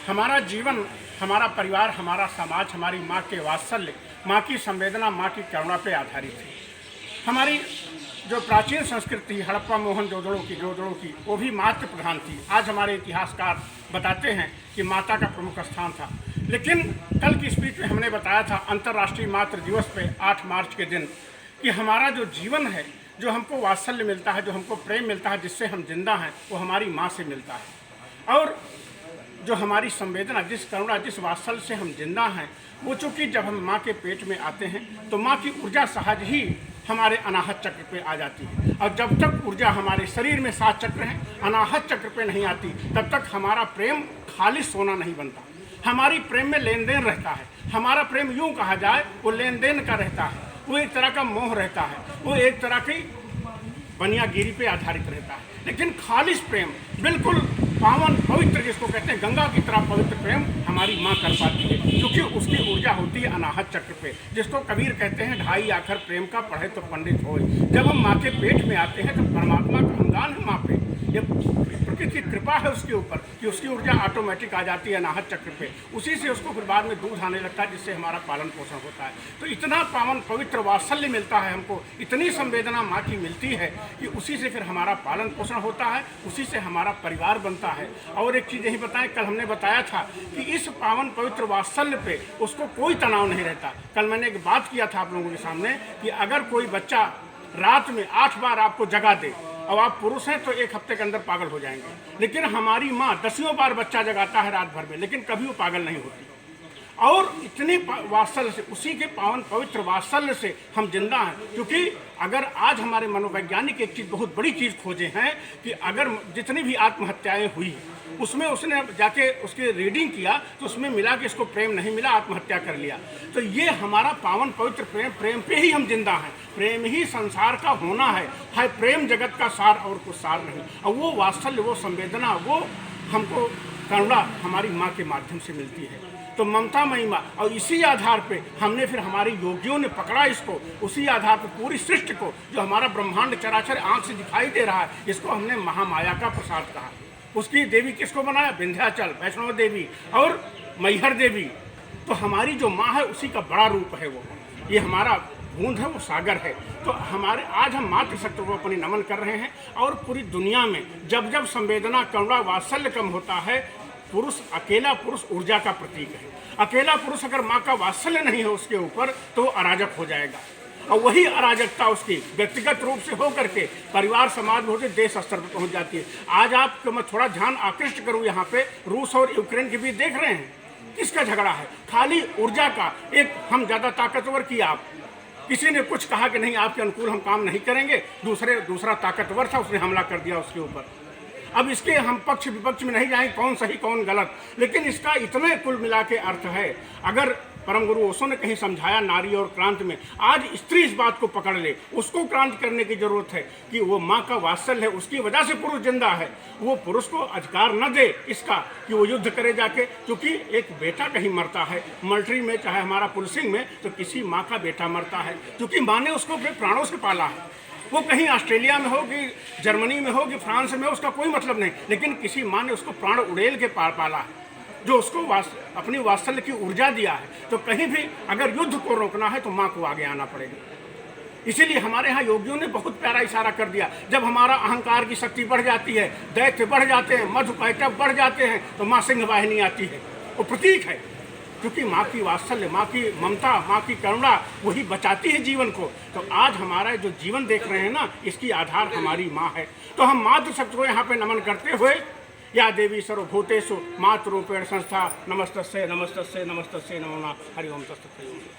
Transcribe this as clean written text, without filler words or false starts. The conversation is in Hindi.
हमारा जीवन, हमारा परिवार, हमारा समाज, हमारी माँ के वात्सल्य, माँ की संवेदना, माँ की करुणा पे आधारित है। हमारी जो प्राचीन संस्कृति हड़प्पा जोदड़ों की वो भी मातृ प्रधान थी। आज हमारे इतिहासकार बताते हैं कि माता का प्रमुख स्थान था। लेकिन कल की स्पीच में हमने बताया था अंतर्राष्ट्रीय मातृ दिवस पे 8 मार्च के दिन कि हमारा जो जीवन है, जो हमको वात्सल्य मिलता है, जो हमको प्रेम मिलता है, जिससे हम जिंदा हैं, वो हमारी माँ से मिलता है। और जो हमारी संवेदना, जिस करुणा, जिस वात्सल्य से हम जिंदा हैं, वो चूँकि जब हम माँ के पेट में आते हैं तो माँ की ऊर्जा सहज ही हमारे अनाहत चक्र पे आ जाती है। और जब तक ऊर्जा हमारे शरीर में 7 चक्र हैं, अनाहत चक्र पे नहीं आती, तब तक हमारा प्रेम खाली सोना नहीं बनता। हमारी प्रेम में लेन देन रहता है। हमारा प्रेम यूँ कहा जाए वो लेन देन का रहता है, वो एक तरह का मोह रहता है, वो एक तरह की बनियागिरी पे आधारित रहता है। लेकिन खालिश प्रेम, बिल्कुल पावन पवित्र, जिसको कहते हैं गंगा की तरह पवित्र प्रेम, हमारी माँ कर पाती है, क्योंकि उसकी ऊर्जा होती है अनाहत चक्र पे, जिसको कबीर कहते हैं ढाई आखर प्रेम का पढ़े तो पंडित होए। जब हम माँ के पेट में आते हैं तो परमात्मा का अनुदान है माँ पे, ये प्रकृति की कृपा है उसके ऊपर कि उसकी ऊर्जा ऑटोमेटिक आ जाती है अनाहत चक्र पे। उसी से उसको फिर बाद में दूध आने लगता है, जिससे हमारा पालन पोषण होता है। तो इतना पावन पवित्र वात्सल्य मिलता है हमको, इतनी संवेदना माँ की मिलती है कि उसी से फिर हमारा पालन पोषण होता है, उसी से हमारा परिवार बनता है। और एक चीज़ यही बताएं, कल हमने बताया था कि इस पावन पवित्र वात्सल्य पे उसको कोई तनाव नहीं रहता। कल मैंने एक बात किया था आप लोगों के सामने कि अगर कोई बच्चा रात में 8 बार आपको जगा दे और आप पुरुष हैं तो 1 हफ्ते के अंदर पागल हो जाएंगे। लेकिन हमारी माँ 10 बार बच्चा जगाता है रात भर में, लेकिन कभी वो पागल नहीं होती। और इतने वात्सल्य से, उसी के पावन पवित्र वात्सल्य से हम जिंदा हैं। क्योंकि अगर आज हमारे मनोवैज्ञानिक एक चीज़, बहुत बड़ी चीज़ खोजे हैं कि अगर जितनी भी आत्महत्याएं हुई उसमें उसने जाके उसके रीडिंग किया तो उसमें मिला कि इसको प्रेम नहीं मिला, आत्महत्या कर लिया। तो ये हमारा पावन पवित्र प्रेम पे ही हम जिंदा हैं। प्रेम ही संसार का होना है प्रेम जगत का सार और कुछ सार नहीं। और वो वात्सल्य, वो संवेदना, वो हमको करुणा हमारी माँ के माध्यम से मिलती है। तो ममता महिमा, और इसी आधार पे हमने फिर हमारे योगियों ने पकड़ा इसको, उसी आधार पे पूरी सृष्टि को, जो हमारा ब्रह्मांड चराचर आंख से दिखाई दे रहा है, इसको हमने महामाया का प्रसाद कहा। उसकी देवी किसको बनाया? विंध्याचल, वैष्णो देवी और मैहर देवी। तो हमारी जो माँ है उसी का बड़ा रूप है वो। ये हमारा बूंद है, वो सागर है। तो हमारे आज हम मातृशक्ति को अपनी नमन कर रहे हैं। और पूरी दुनिया में जब जब संवेदना, करुणा, वात्सल्य कम होता है, पुरुष, अकेला पुरुष ऊर्जा का प्रतीक है। अकेला पुरुष अगर माँ का वात्सल्य नहीं है उसके ऊपर तो अराजक हो जाएगा। और वही अराजकता उसकी व्यक्तिगत रूप से हो करके परिवार, समाज में होकर देश स्तर पर पहुँच जाती है। आज आपको मैं थोड़ा ध्यान आकृष्ट करूँ, यहाँ पे रूस और यूक्रेन के बीच देख रहे हैं किसका झगड़ा है? खाली ऊर्जा का। एक हम ज़्यादा ताकतवर की आप, किसी ने कुछ कहा कि नहीं आपके अनुकूल हम काम नहीं करेंगे, दूसरा ताकतवर था, उसने हमला कर दिया उसके ऊपर। अब इसके हम पक्ष विपक्ष में नहीं जाएंगे कौन सही कौन गलत, लेकिन इसका इतने कुल मिला के अर्थ है। अगर परम गुरु ओशो ने कहीं समझाया नारी और क्रांति में, आज स्त्री इस बात को पकड़ ले, उसको क्रांति करने की जरूरत है कि वो माँ का वात्सल्य है, उसकी वजह से पुरुष जिंदा है। वो पुरुष को अधिकार न दे इसका कि वो युद्ध करे जाके, क्योंकि एक बेटा कहीं मरता है मिलिट्री में, चाहे हमारा पुलिसिंग में, तो किसी माँ का बेटा मरता है, क्योंकि माँ ने उसको अपने प्राणों से पाला है। वो कहीं ऑस्ट्रेलिया में हो कि जर्मनी में हो कि फ्रांस में हो, उसका कोई मतलब नहीं, लेकिन किसी माँ ने उसको प्राण उड़ेल के पाला है, जो उसको अपनी वात्सल्य की ऊर्जा दिया है। तो कहीं भी अगर युद्ध को रोकना है तो माँ को आगे आना पड़ेगा। इसीलिए हमारे यहाँ योगियों ने बहुत प्यारा इशारा कर दिया, जब हमारा अहंकार की शक्ति बढ़ जाती है, दैत्य बढ़ जाते हैं, मधु कैटभ बढ़ जाते हैं, तो माँ सिंह वाहिनी आती है। वो प्रतीक है, क्योंकि माँ की वात्सल्य, माँ की ममता, माँ की करुणा वही बचाती है जीवन को। तो आज हमारा जो जीवन देख रहे हैं ना, इसकी आधार हमारी माँ है। तो हम मातृशक्ति को यहाँ पे नमन करते हुए, या देवी सर्वभूतेषु मातृरूपेण संस्था, नमस्तस्यै नमस्तस्यै नमस्तस्यै नमो नमः। हरि ओम तत्सत्।